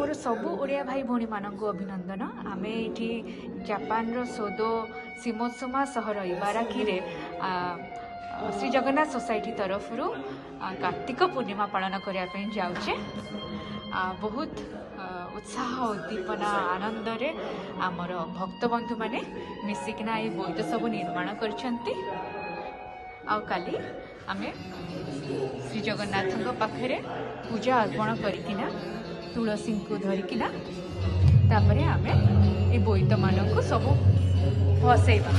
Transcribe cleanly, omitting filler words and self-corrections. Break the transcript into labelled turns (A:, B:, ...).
A: मोर सबू ओडिया भाई भौणी मानक अभिनंदन। आमे एठी जापान रो सोदो सिमोत्सुमा सहर इबाराकी रे श्री जगन्नाथ सोसाइटी तरफ कार्तिक पूर्णिमा पालन करने जाऊे। बहुत उत्साह उद्दीपना आनंद रे आमर भक्त बंधु माने मिसिकिना ये बोईत सब निर्माण करछंती। काली आमे श्री जगन्नाथ पाखरे पूजा अर्पण करिकिना तुलसी को धरिकिना तापरे आमे ए बोईत मानक सब भसेइबा।